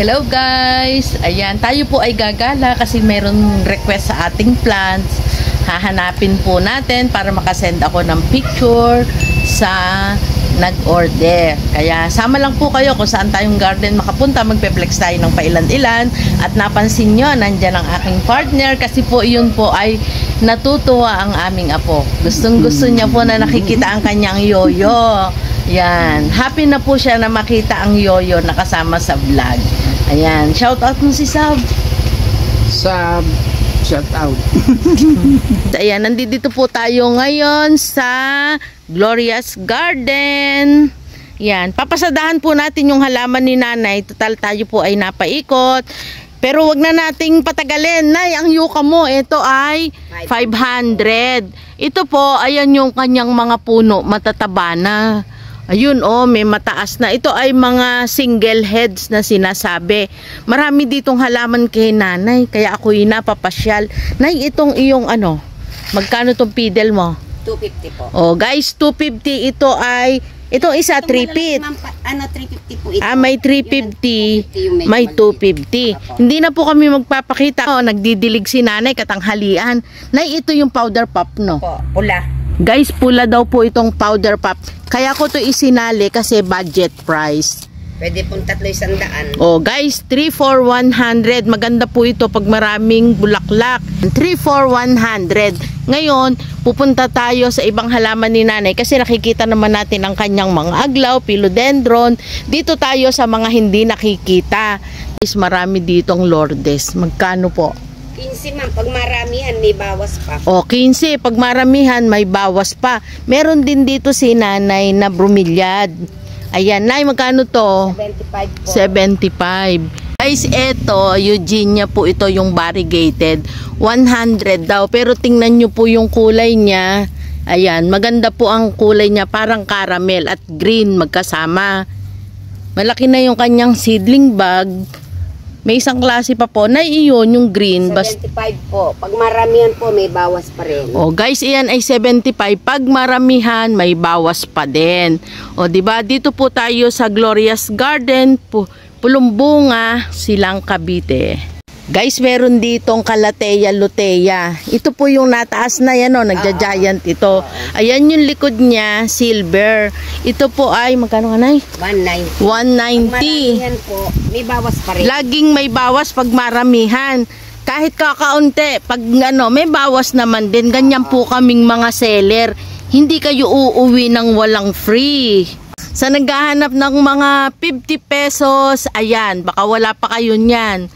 Hello guys! Ayan, tayo po ay gagala kasi mayroon request sa ating plants. Hahanapin po natin para makasend ako ng picture sa nag-order. Kaya sama lang po kayo kung saan tayong garden makapunta. Magpe-flex tayo ng pailan-ilan. At napansin nyo, nandyan ang aking partner kasi po yun po ay natutuwa ang aming apo. Gustong-gusto niya po na nakikita ang kanyang yoyo. Yan. Happy na po siya na makita ang yoyo na kasama sa vlog. Ayan. Shout out mo si Sab. Sab. Shout out. Ayan. Nandito po tayo ngayon sa Gloria's Garden. Yan. Papasadahan po natin yung halaman ni nanay. Total tayo po ay napaikot. Pero wag na nating patagalin. Nay, ang yuka mo, ito ay 500. Ito po, ayan yung kanyang mga puno. Matataba na. Ayun, oh, may mataas na. Ito ay mga single heads na sinasabi. Marami ditong halaman kay nanay. Kaya ako'y napapasyal. Nay, itong iyong ano, magkano tong fiddle mo? 250 po. Oh, guys, 250. Ito ay, itong isa, 3 feet. Ano, 350 po ito. Ah, may 350, may 250. Hindi na po kami magpapakita. Oh, nagdidilig si nanay, katanghalian. Nay, ito yung powder pop, no? Po, pula. Guys, pula daw po itong powder pop. Kaya ko to isinali kasi budget price. Pwede pong 300. Oh, guys, 3 for 100. Maganda po ito pag maraming bulaklak. 3 for 100. Ngayon, pupunta tayo sa ibang halaman ni nanay kasi nakikita naman natin ang kanyang mga aglaw, philodendron. Dito tayo sa mga hindi nakikita. Guys, marami ditong Lourdes. Magkano po? 15 ma'am, pag maramihan may bawas pa. O, 15. Pag maramihan, may bawas pa. Meron din dito si nanay na bromeliad. Ayan, nay, magkano to? 75 po. 75. Guys, eto, Eugenia po ito yung variegated. 100 daw. Pero tingnan nyo po yung kulay niya. Ayan, maganda po ang kulay niya. Parang caramel at green magkasama. Malaki na yung kanyang seedling bag. May isang klase pa po na iyon, yung green. 75 po. Pag maramihan po, may bawas pa rin. O guys, iyan ay 75. Pag maramihan, may bawas pa din. O diba, dito po tayo sa Gloria's Garden, Pulumbunga, Silang Cavite. Guys, meron ditong Calathea lutea. Ito po yung nataas na yan, o, nagja-giant ito. Ayan yung likod niya, silver. Ito po ay, magkano nga nay? 190. 190. Maramihan po, may bawas pa rin. Laging may bawas pag maramihan. Kahit kakaunti, pag ano, may bawas naman din. Ganyan po kaming mga seller. Hindi kayo uuwi ng walang free. Sa naghahanap ng mga 50 pesos, ayan, baka wala pa kayo niyan.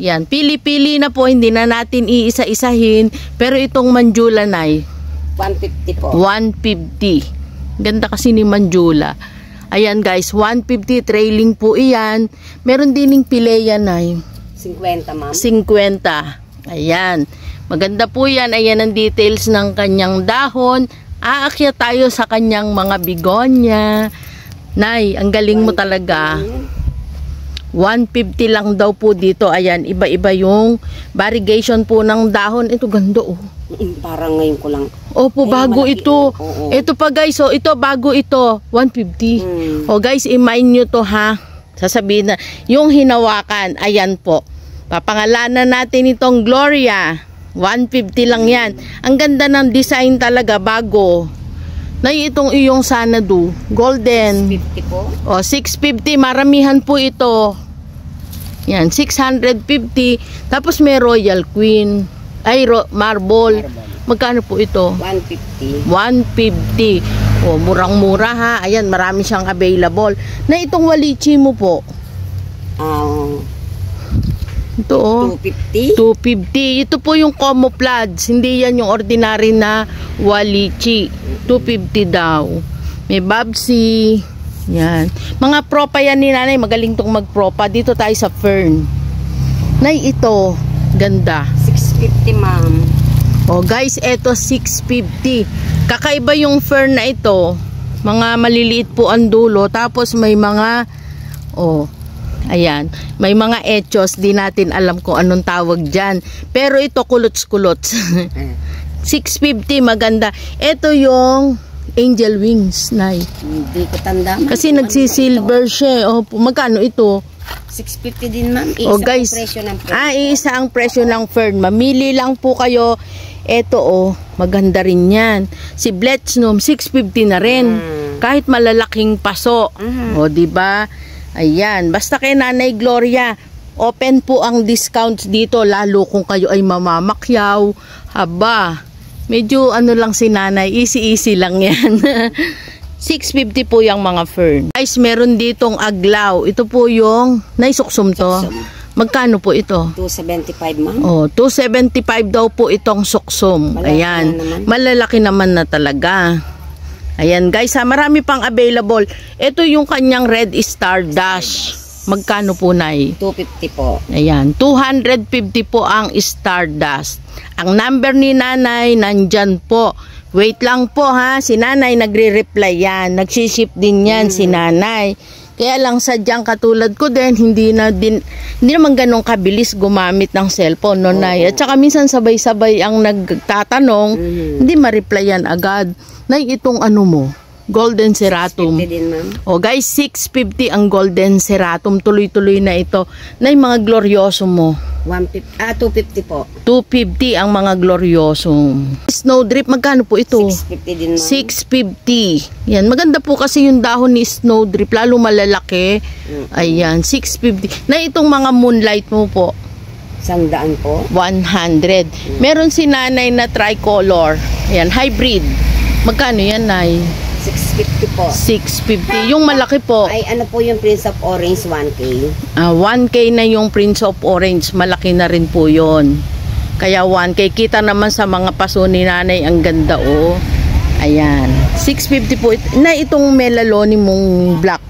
Yan, pili-pili na po, hindi na natin iisa-isahin. Pero itong Manjula nay, 150 po. 150. Ganda kasi ni Manjula. Ayan guys, 150 trailing po iyan. Meron dining Pilea nay. 50 ma'am. 50. Ayan. Maganda po yan. Ayan ang details ng kanyang dahon. Aakyat tayo sa kanyang mga bigonya. Nay, ang galing mo talaga. 150 lang daw po dito. Ayan, iba-iba yung variegation po ng dahon. Ito ganda oh. Parang ngayon ko lang. Opo, bago malaki ito. Oo. Ito pa guys, oh, ito bago ito. 150. Oh guys, i-mind nyo to ha. Sasabihin na, yung hinawakan, ayan po. Papangalanan natin itong Gloria. 150 lang yan. Ang ganda ng design talaga, bago. Nay, itong iyong Sanadu, golden. 50 po. O, 650. Maramihan po ito. Yan, 650. Tapos may Royal Queen. Ay, marble. Magkano po ito? 150. 150. O, murang-mura ha. Ayan, marami siyang available. Na itong walichi mo po. Ito oh. 250. 250. Ito po yung camouflage. Hindi yan yung ordinary na walichi. 250 daw. May babsi. Yan. Mga propa yan ni nanay. Magaling tong magpropa. Dito tayo sa fern. Nay, ito. Ganda. 650 ma'am. Oh guys, eto 650. Kakaiba yung fern na ito. Mga maliliit po ang dulo. Tapos may mga ayan, may mga echos. Di natin alam kung anong tawag dyan. Pero ito kulots-kulots. 650, maganda. Ito yung angel wings, nay. Hindi ko tanda. Kasi nagsisilver siya. Oh, magkano ito? 650 din, ma'am. Iisa O guys, po presyo ng fern. iisa ang presyo ng fern. Mamili lang po kayo. Ito maganda rin yan. Si Bletchnum, 650 na rin. Kahit malalaking paso. O, diba? Ayan. Basta kay Nanay Gloria, open po ang discounts dito. Lalo kung kayo ay mamamakyaw. Haba, medyo ano lang si Nanay. Easy-easy lang yan. 650 po yung mga fern. Guys, meron ditong aglaw. Ito po yung naisuksum to. Magkano po ito? 275, ma'am. Oh, 275 daw po itong suksum. Malaki Ayan. na naman. Malalaki naman na talaga. Ayan guys, marami pang available. Ito yung kanyang Red Star Dash. Magkano po, Nay? 250 po. Ayan, 250 po ang Stardust. Ang number ni Nanay nandyan po. Wait lang po ha, si Nanay nagre-reply yan. Nagsiship din yan si Nanay. Kaya lang sadyang katulad ko din, hindi naman ganun kabilis gumamit ng cellphone, no, Nay? At saka minsan sabay-sabay ang nagtatanong, hindi ma-reply yan agad. Nay, itong ano mo? Golden Ceratum. 650 din, ma'am. O guys, 650 ang Golden Ceratum. Tuloy-tuloy na ito. Nay, mga glorioso mo. 250 po. 250 ang mga glorioso. Snowdrip, magkano po ito? 650 din, ma'am. 650. Yan, maganda po kasi yung dahon ni Snowdrip, lalo malalaki. Ayan, 650. Na itong mga moonlight mo po, 100 po. 100. Meron si Nanay na tricolor. Ayan, hybrid. Magkano yan, Nay? 650 po. 650. Yung malaki po, Ay, ano po yung Prince of Orange, 1K. 1K na yung Prince of Orange. Malaki na rin po yon. Kaya 1K. Kita naman sa mga paso ni Nanay. Ang ganda, oh. Ayan. 650 po. Na itong melaloni mong black.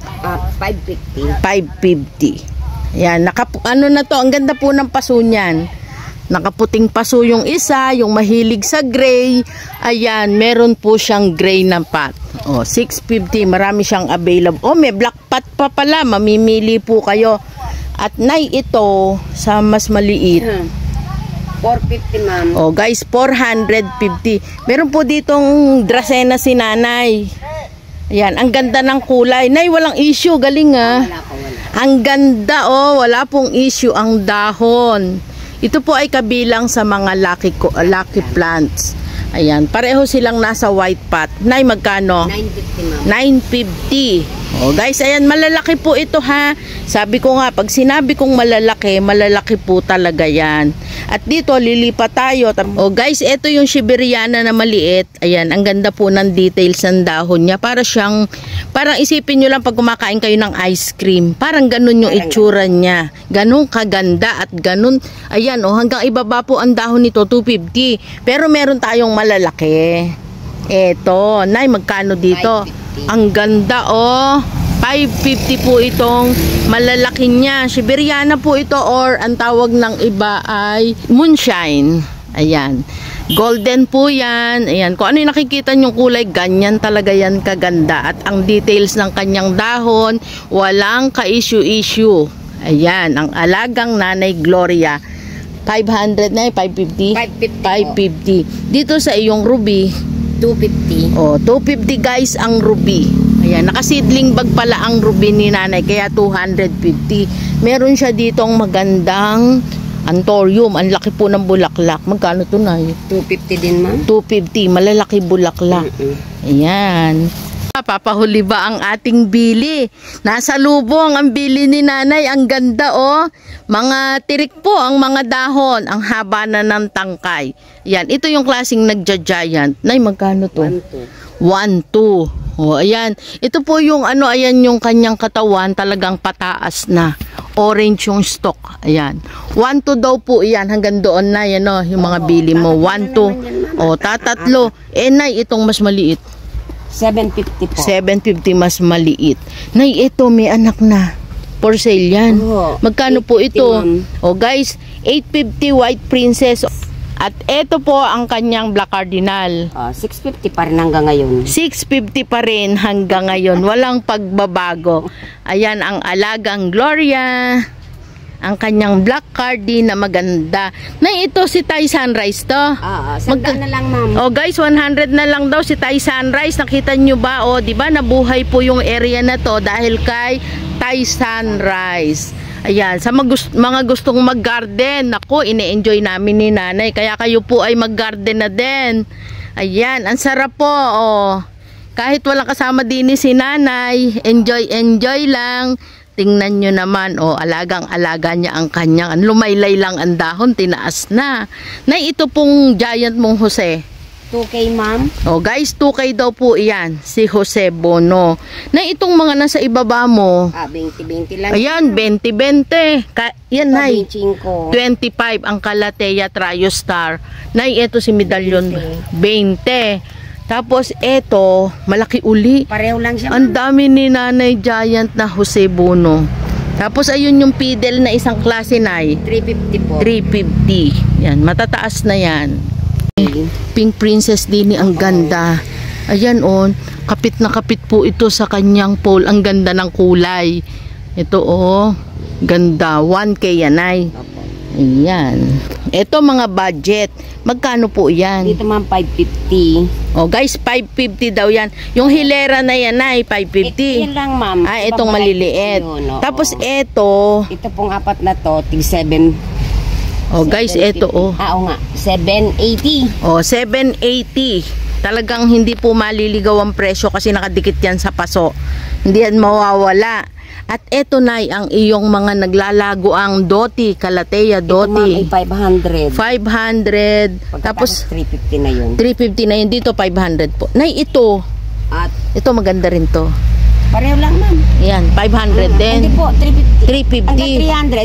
550. 550. Ayan. Ano na to? Ang ganda po ng paso niyan. Nakaputing paso yung isa, yung mahilig sa gray. Ayan, meron po siyang gray na pot. O, 650, marami siyang available. O, may black pot pa pala, mamimili po kayo. At Nay, ito, sa mas maliit. 450, ma'am. O, guys, 450. Meron po ditong Dracena si Nanay. Ayan, ang ganda ng kulay. Nay, walang issue, galing ah. Wala po, wala. Ang ganda, oh, wala pong issue ang dahon. Ito po ay kabilang sa mga lucky plants. Ayan, pareho silang nasa white pot. Nay, magkano? 950, ma'am. 950. Oh, guys, ayan, malalaki po ito ha. Sabi ko nga, pag sinabi kong malalaki po talaga yan. At dito, lilipat tayo. Oh, guys, ito yung Siberiana na maliit. Ayan, ang ganda po ng details ng dahon niya. Parang isipin nyo lang pag kumakain kayo ng ice cream. Parang ganun yung itsura niya. Ganun kaganda at ganun. Ayan, oh, hanggang ibaba po ang dahon nito, 250. Pero meron tayong malalaki. Eto, Nay, magkano dito? 550. Ang ganda, oh. 550 po itong malalaki niya. Siberiana po ito or ang tawag ng iba ay moonshine. Ayan. Golden po yan. Ayan. Kung ano yung nakikita nyong kulay, ganyan talaga yan kaganda. At ang details ng kanyang dahon, walang ka-issue-issue. Ayan. Ang alagang Nanay Gloria. 500 na 550? 550. Dito sa iyong ruby, 250. oh, 250 guys ang ruby. Ayan, nakasidling bag pala ang ruby ni Nanay, kaya 250. Meron siya ditong magandang anthurium. Ang laki po ng bulaklak. Magkano to, Nay? 250 din, ma'am. 250. Malalaki bulaklak. Ayan. Papahuli ba ang ating bili? Nasa lubong ang bili ni Nanay. Ang ganda, oh. Mga tirik po ang mga dahon. Ang haba na ng tangkay. Yan. Ito yung klaseng nagja-giant. Nay, magkano to? 1-2. Oh, ayan. Ito po yung ano, ayan yung kanyang katawan. Talagang pataas na. Orange yung stalk. Ayan. 1-2 daw po yan. Hanggang doon na. Yan, oh, yung mga bili mo. 1-2. Oh, tatatlo. Nay, itong mas maliit. 750 po. 750 mas maliit. Nay, ito may anak na. For sale yan. Magkano po ito? Oh guys, 850 White Princess. At ito po ang kanyang Black Cardinal. 650 pa rin hanggang ngayon. 650 pa rin hanggang ngayon. Walang pagbabago. Ayan ang alagang Gloria. Ang kanyang black cardi na maganda. Na ito si Thai Sunrise to. Sandaan na lang, ma'am. Oh guys, 100 na lang daw si Thai Sunrise. Nakita nyo ba? Oh, di ba nabuhay po yung area na to dahil kay Thai Sunrise. Ayan, sa mga gustong mag-garden, naku, ine-enjoy namin ni nanay. Kaya kayo po ay mag-garden na din. Ayan, ang sarap po, oh. Kahit walang kasama din si nanay, enjoy lang. Tingnan nyo naman, oh, alagang-alaga niya ang kanyang, lumaylay lang ang dahon, tinaas na. Nay, ito pong giant mong Jose. 2K, ma'am. Oh, guys, 2K daw po iyan, si Jose Bono. Nay, itong mga nasa ibaba mo, 20-20 lang. ayan, 20-20. Yan, Nay. 25. 25 ang Calathea Triostar. Nay, ito si medallion 20. Tapos ito, malaki uli. Pareho lang siya, Ang ma'am. dami ni Nanay Giant na Jose Bono. Tapos ayun yung fiddle na isang klase, Nay. 350 po. 350. Yan, matataas na yan. Pink Princess din ang ganda. Ayan on, kapit na kapit po ito sa kanyang pole. Ang ganda ng kulay. Ito oh, ganda. 1K yan, Nay. Opo. Ayan. Ito mga budget. Magkano po yan? Dito, ma'am, 550. Oh guys, 550 daw yan. Yung hilera na yan ay 550. Yan lang, ma'am. Ah, itong maliliit. Yun, oo. Tapos ito, Ito pong apat na to, tig 7. oh guys, ito oh. Oo nga, 780. Oh, 780. Talagang hindi po maliligaw ang presyo kasi nakadikit yan sa paso. Hindi yan mawawala. At ito na ang iyong mga naglalago ang Doti, Calathea Ito, ma'am, Doti. ay 500. 500. Tapos Tapos 350 na yun. 350 na yun. Dito 500 po. Nay, ito. At Ito maganda rin to. pareho lang, ma'am. Yan, 500 din. Hindi po, 350. 350. Hanggang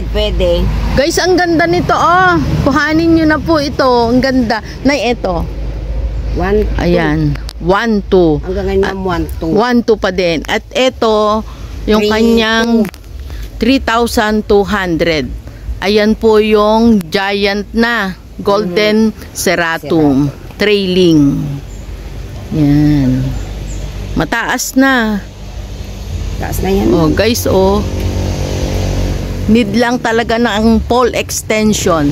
300 pwede. Guys, ang ganda nito, oh. Kuhanin nyo na po ito. Ang ganda. Nay, ito. 1, Ayan. 1, 2. Hanggang ngayon, ma'am, 1, 2. 1, 2 pa din. At ito, yung 3, kanyang 3,200. Ayan po yung giant na golden serratum. Trailing. Yan. Mataas na. Taas na yan. Oh, guys, oh. Need lang talaga ng pole extension.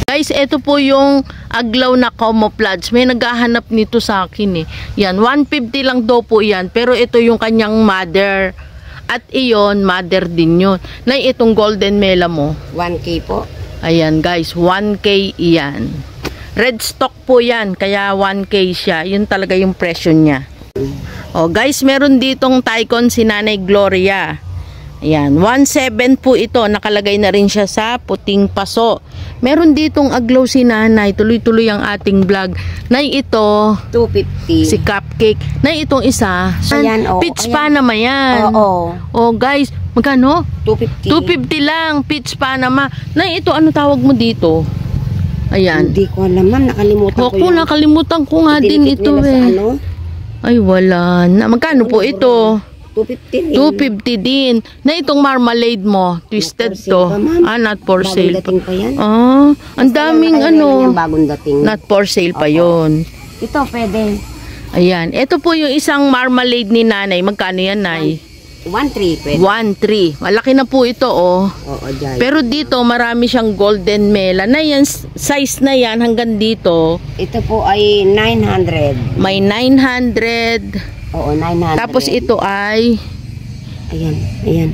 Guys, ito po yung aglaw na camouflage. May naghahanap nito sa akin eh. Yan, 150 lang daw po yan. Pero ito yung kanyang mother. At iyon, mother din yun. Na itong golden mela mo. 1K po. Ayan guys, 1K iyan. Red stock po yan. Kaya 1K siya. Yun talaga yung presyo niya. Oh guys, meron ditong Tycon si Nanay Gloria. Ayan, 1.7 po ito. Nakalagay na rin siya sa puting paso. Meron ditong aglaw si Nanay. Tuloy-tuloy ang ating vlog. Nay, ito 250. si Cupcake. Nay, itong isa. Ayan, oh, Peach ayan. Panama yan. Oo. Oh guys, magkano? 250. 250 lang. Peach Panama. Nay, ito ano tawag mo dito? Ayan. Hindi ko alam, ma'am. Nakalimutan ko Ako, yun. nakalimutan ko nga din Dinikit ito nila sa eh. ano? Ay, wala na. Magkano po ito? 250 din. 250 din. Na itong marmalade mo, twisted Not for sale to. pa, ma'am. Not for Bagong sale pa. dating pa yan. Ah, ang Basta daming lang nakalagay ano. yan, bagong dating. Not for sale pa Opo. yon. Ito, pwede. Ayan. Ito po yung isang marmalade ni Nanay. Magkano yan, Nay? 1.3 pwede. 1.3. Malaki na po ito, oh. Oo, dyan. Pero dito, marami siyang golden mela. Na yan, size na yan hanggang dito. Ito po ay 900. May 900. Oo, 900. Tapos ito ay, Ayan, ayan.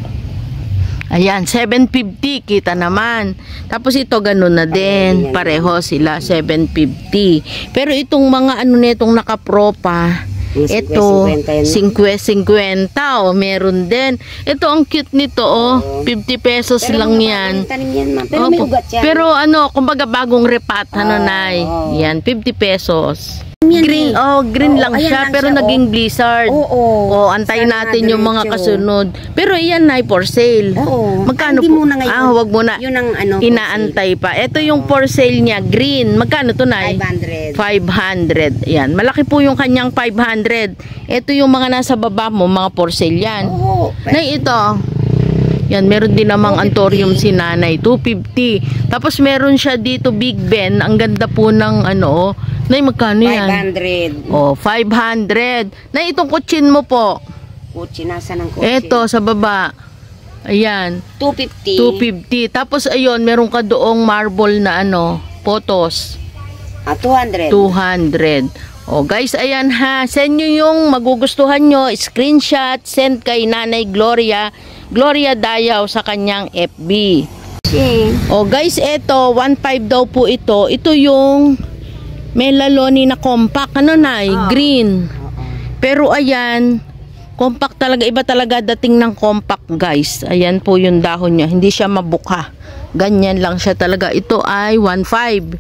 ayan, 750. Kita naman. Tapos ito, ganun na din. Pareho sila, 750. Pero itong mga ano netong nakapropa, Yung ito, 50 yan, 50, oh, meron din. Ito, ang cute nito, oh. 50 pesos Pero lang mga yan. bagong tanim yan, ma'am. Pero may Opo. ugat yan. Pero ano, kumbaga bagong repat, ano, Oo. Nay. Yan, 50 pesos. Yan Green, eh. oh, green Oo, lang ayan siya, lang pero siya, naging blizzard. Oo. Oh, antayin Sana natin yung mga diretso. kasunod. Pero iyan, Nay, for sale. Oo. Magkano Hindi po? muna ngayon. Ah, wag muna. Yun ang ano. Inaantay pa. Ito yung for sale niya, green. Magkano to, Nay? 500. 500. Yan. Malaki po yung kanyang 500. Ito yung mga nasa baba mo, mga for sale yan. Oo. Nay, ito. Yan, meron din namang 250. antorium si Nanay. 250. Tapos meron siya dito, Big Ben. Ang ganda po ng ano, oh. Nay, magkano yan? 500. Oh, 500. Nay, itong kutsin mo po. Kutsi, nasa ng kutsi? Ito, sa baba. Ayan. 250. 250. Tapos, ayun, meron ka doong marble na ano, photos. 200. 200. O guys, ayan ha. Send nyo yung magugustuhan nyo. Screenshot. Send kay Nanay Gloria. Gloria Dayaw sa kanyang FB. O guys, eto. 1.5 daw po ito. Ito yung melaloni na compact. Ano na? Green. Pero ayan. Compact talaga. Iba talaga dating ng compact guys. Ayan po yung dahon niya. Hindi siya mabuka. Ganyan lang siya talaga. Ito ay 1.5.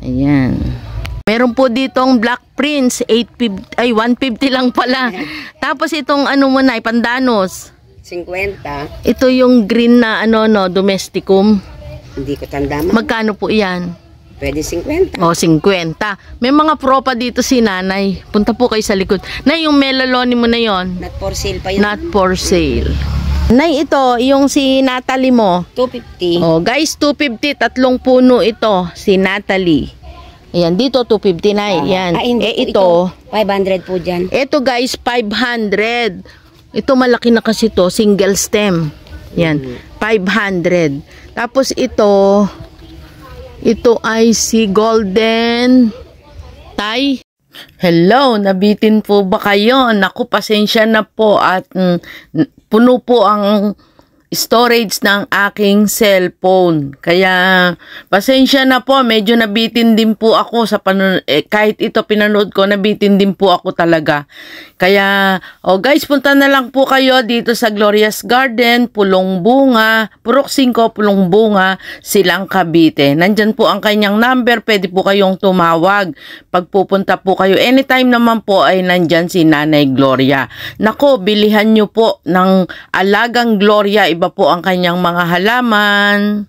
Ayan. Meron po ditong Black Prince, 150 lang pala. Tapos itong ano mo na, Pandanos. 50. Ito yung green na domesticum. Hindi ko tanda mo. Magkano po yan? Pwede 50. O, 50. May mga propa dito si Nanay. Punta po kayo sa likod. Nay, yung melaloni mo na yon. Not for sale pa yun. Not for sale. Nay, ito, yung si Natalie mo. 250. Oh, guys, 250, 3 puno ito, si Natalie. Ayan, dito 250 na, yan. Ito 500 po dyan. Ito guys, 500. Ito malaki na kasi to, single stem. Yan, 500. Tapos ito ay si Golden Thai. Hello, nabitin po ba kayo? Naku, pasensya na po at puno po ang storage ng aking cellphone. Kaya pasensya na po, medyo nabitin din po ako sa kahit ito pinanood ko, nabitin din po ako talaga. Kaya guys, punta na lang po kayo dito sa Gloria's Garden, Pulong Bunga, Purok 5, Pulong Bunga, Silang Cavite. Nandyan po ang kanyang number, pwede po kayong tumawag. Pagpupunta po kayo, anytime naman po ay nandyan si Nanay Gloria. Nako, bilihan nyo po ng alagang Gloria, iba po ang kanyang mga halaman.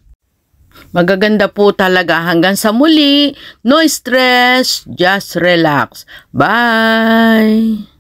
Magaganda po talaga. Hanggang sa muli, no stress, just relax. Bye!